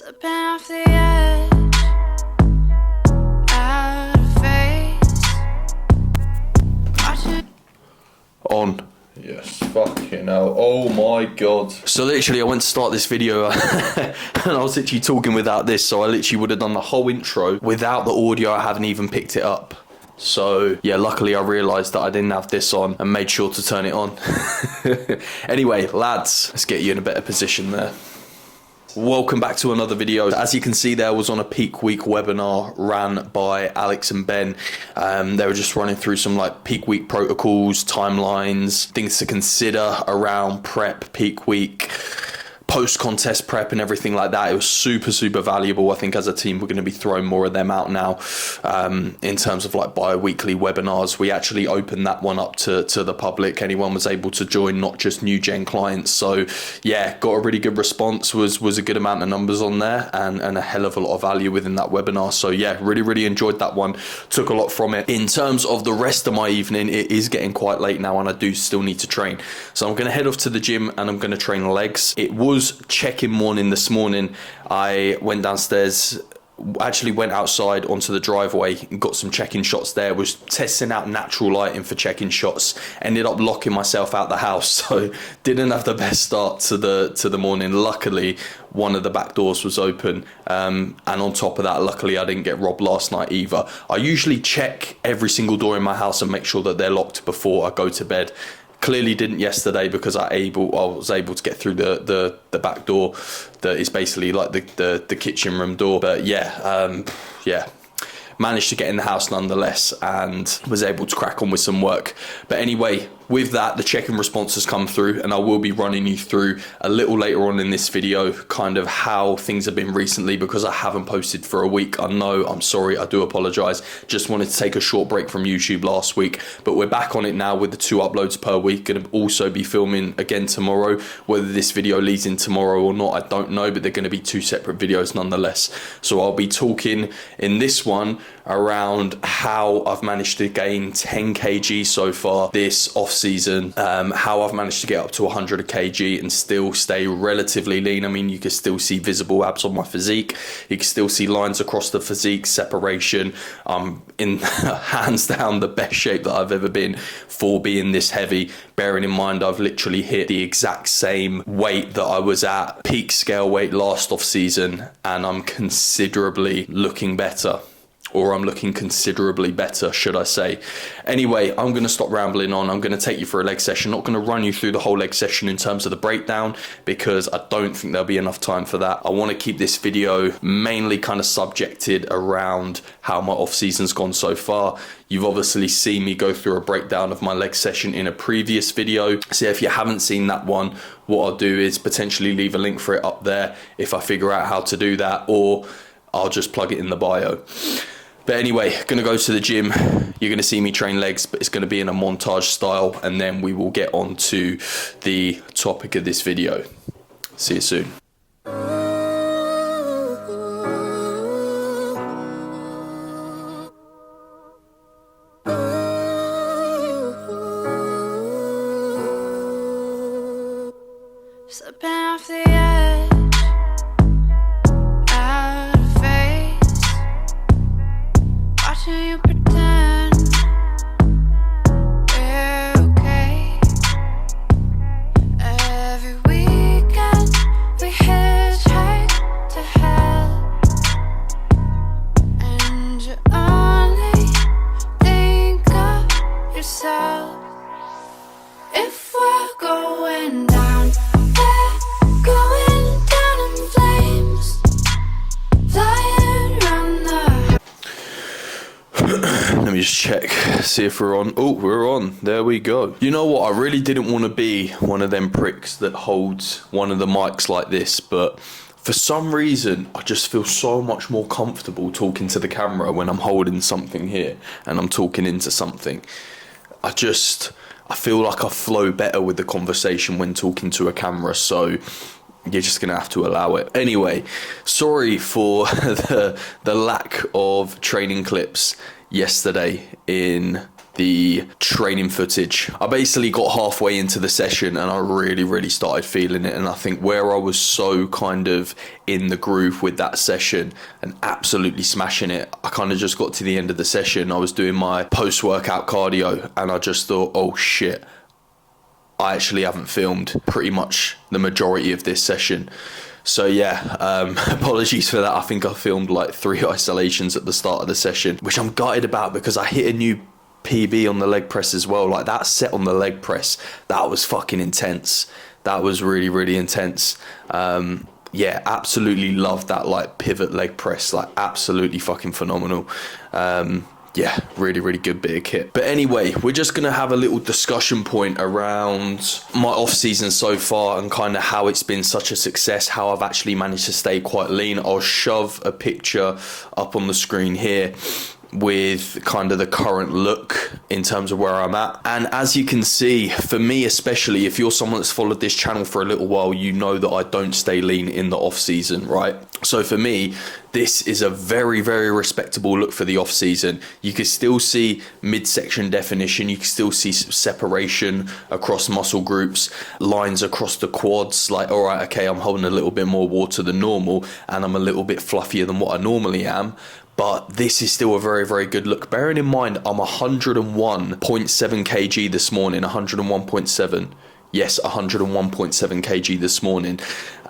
Slipping off the edge, out of phase. On. Yes, fucking hell. Oh my god. So literally I went to start this video and I was literally talking without this, so I literally would have done the whole intro without the audio. I haven't even picked it up. So yeah, luckily I realised that I didn't have this on and made sure to turn it on. Anyway, lads, let's get you in a better position there. Welcome back to another video. As you can see, there was on a peak week webinar ran by Alex and Ben. They were just running through some like peak week protocols, timelines, things to consider around prep, peak week, post-contest prep and everything like that. It was super valuable. I think as a team we're going to be throwing more of them out now. In terms of like bi-weekly webinars, we actually opened that one up to the public. Anyone was able to join, not just new gen clients. So yeah, got a really good response, was a good amount of numbers on there and a hell of a lot of value within that webinar. So yeah, really enjoyed that one, took a lot from it. In terms of the rest of my evening, it is getting quite late now and I do still need to train. So I'm going to head off to the gym and I'm going to train legs. It was check-in morning this morning. I went downstairs, actually went outside onto the driveway and got some check-in shots there. Was testing out natural lighting for check-in shots, ended up locking myself out the house, so didn't have the best start to the morning. Luckily one of the back doors was open, and on top of that, luckily I didn't get robbed last night either. I usually check every single door in my house and make sure that they're locked before I go to bed. Clearly didn't yesterday because I was able to get through the back door that is basically like the kitchen room door. But yeah, managed to get in the house nonetheless and was able to crack on with some work. But anyway, with that, the check-in response has come through and I will be running you through a little later on in this video kind of how things have been recently, because I haven't posted for a week. I know, I'm sorry, I do apologize. Just wanted to take a short break from YouTube last week, but we're back on it now with the 2 uploads per week. Gonna also be filming again tomorrow. Whether this video leads in tomorrow or not, I don't know, but they're gonna be 2 separate videos nonetheless. So I'll be talking in this one around how I've managed to gain 10 kg so far this off season, how I've managed to get up to 100 kg and still stay relatively lean. I mean, you can still see visible abs on my physique, you can still see lines across the physique, separation. I'm in hands down the best shape that I've ever been for being this heavy, bearing in mind I've literally hit the exact same weight that I was at peak scale weight last off season, and I'm considerably looking better. Or I'm looking considerably better, should I say. Anyway, I'm going to stop rambling on. I'm going to take you for a leg session. Not going to run you through the whole leg session in terms of the breakdown, because I don't think there'll be enough time for that. I want to keep this video mainly kind of subjected around how my off season's gone so far. You've obviously seen me go through a breakdown of my leg session in a previous video. So if you haven't seen that one, what I'll do is potentially leave a link for it up there if I figure out how to do that, or I'll just plug it in the bio. But anyway, gonna go to the gym. You're gonna see me train legs, but it's gonna be in a montage style, and then we will get on to the topic of this video. See you soon. Slipping off the edge, out of phase. Watching you pretend we're okay. Every weekend we hitchhike to hell, and you only think of yourself. If we're going down, going down in flames, flying around the. Let me just check, see if we're on. Oh, we're on. There we go. You know what? I really didn't want to be one of them pricks that holds one of the mics like this, but for some reason, I just feel so much more comfortable talking to the camera when I'm holding something here and I'm talking into something. I feel like I flow better with the conversation when talking to a camera, so you're just gonna have to allow it. Anyway, sorry for the lack of training clips yesterday in the training footage. I basically got halfway into the session and I really started feeling it. And I think where I was so kind of in the groove with that session and absolutely smashing it, I kind of just got to the end of the session. I was doing my post-workout cardio and I just thought, oh shit, I actually haven't filmed pretty much the majority of this session. So yeah, apologies for that. I think I filmed like 3 isolations at the start of the session, which I'm gutted about because I hit a new PB on the leg press as well. Like that set on the leg press, that was fucking intense. That was really intense. Yeah, absolutely loved that like pivot leg press, like absolutely fucking phenomenal. Yeah, really good bit of kit. But anyway, we're just gonna have a little discussion point around my off season so far and kind of how it's been such a success, how I've actually managed to stay quite lean. I'll shove a picture up on the screen here with kind of the current look in terms of where I'm at. And as you can see, for me especially, if you're someone that's followed this channel for a little while, you know that I don't stay lean in the off season, right? So for me, this is a very respectable look for the off season. You can still see midsection definition, you can still see separation across muscle groups, lines across the quads, like, all right, okay, I'm holding a little bit more water than normal and I'm a little bit fluffier than what I normally am. But this is still a very good look. Bearing in mind, I'm 101.7 kg this morning, 101.7. Yes, 101.7 kg this morning.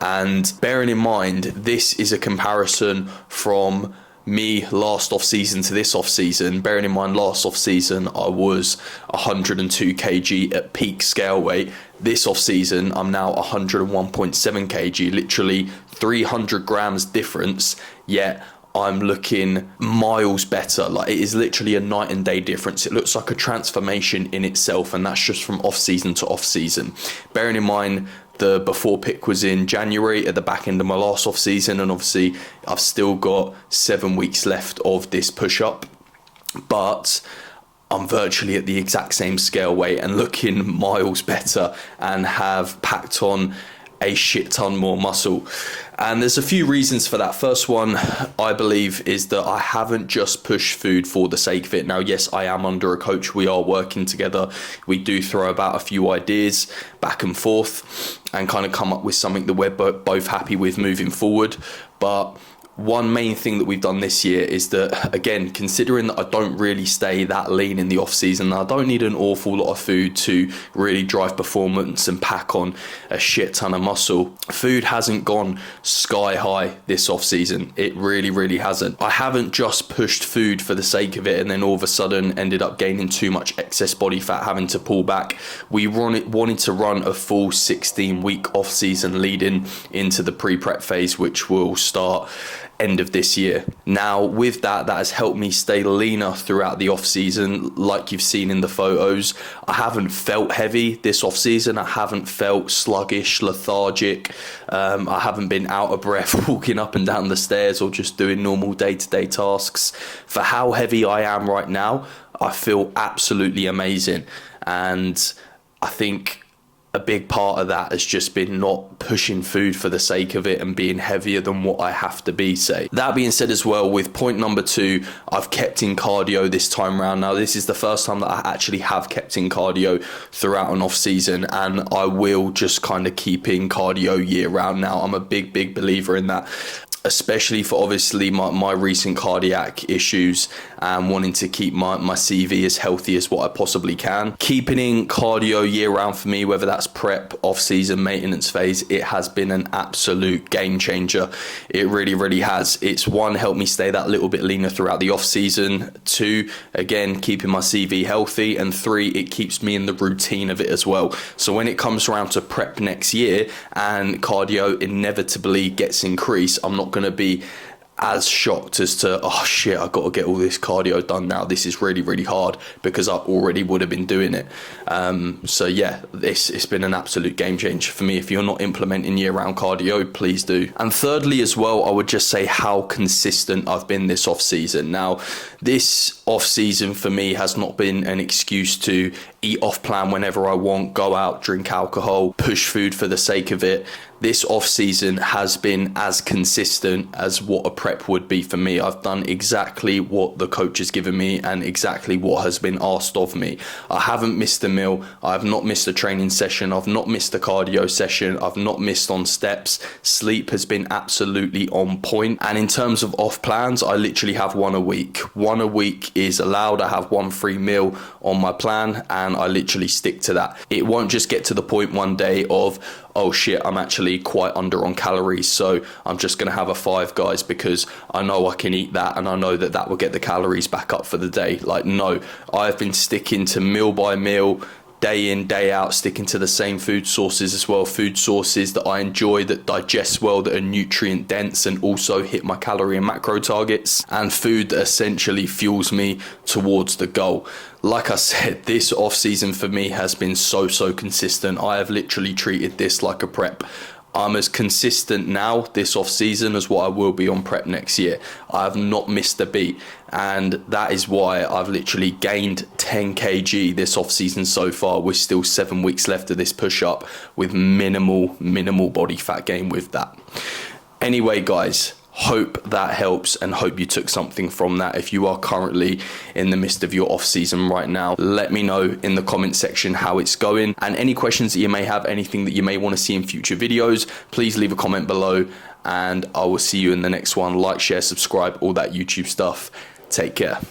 And bearing in mind, this is a comparison from me last off season to this off season. Bearing in mind, last off season, I was 102 kg at peak scale weight. This off season, I'm now 101.7 kg, literally 300 grams difference, yet I'm looking miles better. Like it is literally a night and day difference. It looks like a transformation in itself, and that's just from off season to off season. Bearing in mind the before pic was in January at the back end of my last off season, and obviously I've still got 7 weeks left of this push up, but I'm virtually at the exact same scale weight and looking miles better and have packed on a shit ton more muscle. And there's a few reasons for that. First one, I believe, is that I haven't just pushed food for the sake of it. Now, yes, I am under a coach. We are working together. We do throw about a few ideas back and forth and kind of come up with something that we're both happy with moving forward. But one main thing that we've done this year is that, again, considering that I don't really stay that lean in the off season, I don't need an awful lot of food to really drive performance and pack on a shit ton of muscle. Food hasn't gone sky high this off season. It really hasn't. I haven't just pushed food for the sake of it and then all of a sudden ended up gaining too much excess body fat, having to pull back. We wanted to run a full 16-week off season leading into the pre-prep phase, which will start end of this year. Now with that has helped me stay leaner throughout the off season. Like you've seen in the photos, I haven't felt heavy this off season. I haven't felt sluggish, lethargic. I haven't been out of breath walking up and down the stairs or just doing normal day-to-day tasks. For how heavy I am right now, I feel absolutely amazing. And I think a big part of that has just been not pushing food for the sake of it and being heavier than what I have to be, say. That being said as well, with point number 2, I've kept in cardio this time round. Now, this is the first time that I actually have kept in cardio throughout an off season, and I will just kind of keep in cardio year round now. I'm a big believer in that, especially for obviously my recent cardiac issues and wanting to keep my CV as healthy as what I possibly can. Keeping in cardio year round for me, whether that's prep, off-season, maintenance phase, it has been an absolute game changer. It really has. It's one, helped me stay that little bit leaner throughout the off-season. 2, again, keeping my CV healthy. And 3, it keeps me in the routine of it as well. So when it comes around to prep next year and cardio inevitably gets increased, I'm not going to be as shocked as to, oh shit, I got to get all this cardio done now. This is really hard, because I already would have been doing it. So yeah, it's been an absolute game changer for me. If you're not implementing year-round cardio, please do. And thirdly as well, I would just say how consistent I've been this off season. Now, this off season for me has not been an excuse to eat off plan whenever I want, go out, drink alcohol, push food for the sake of it. this off season has been as consistent as what a prep would be for me. I've done exactly what the coach has given me and exactly what has been asked of me. I haven't missed a meal. I have not missed a training session. I've not missed a cardio session. I've not missed on steps. Sleep has been absolutely on point. And in terms of off plans, I literally have one a week. One a week is allowed. I have one free meal on my plan and I literally stick to that. It won't just get to the point one day of, oh shit, I'm actually quite under on calories, so I'm just going to have a Five Guys because I know I can eat that and I know that that will get the calories back up for the day. Like, no, I've been sticking to meal by meal, day in, day out, sticking to the same food sources as well. Food sources that I enjoy, that digest well, that are nutrient dense and also hit my calorie and macro targets, and food that essentially fuels me towards the goal. Like I said, this off season for me has been so consistent. I have literally treated this like a prep. I'm as consistent now this off season as what I will be on prep next year. I have not missed a beat, and that is why I've literally gained 10 kg this off season so far. We're still 7 weeks left of this push up with minimal body fat gain with that. Anyway guys, hope that helps and hope you took something from that. If you are currently in the midst of your off season right now, let me know in the comment section how it's going, and any questions that you may have, anything that you may want to see in future videos, please leave a comment below and I will see you in the next one. Like, share, subscribe, all that YouTube stuff. Take care.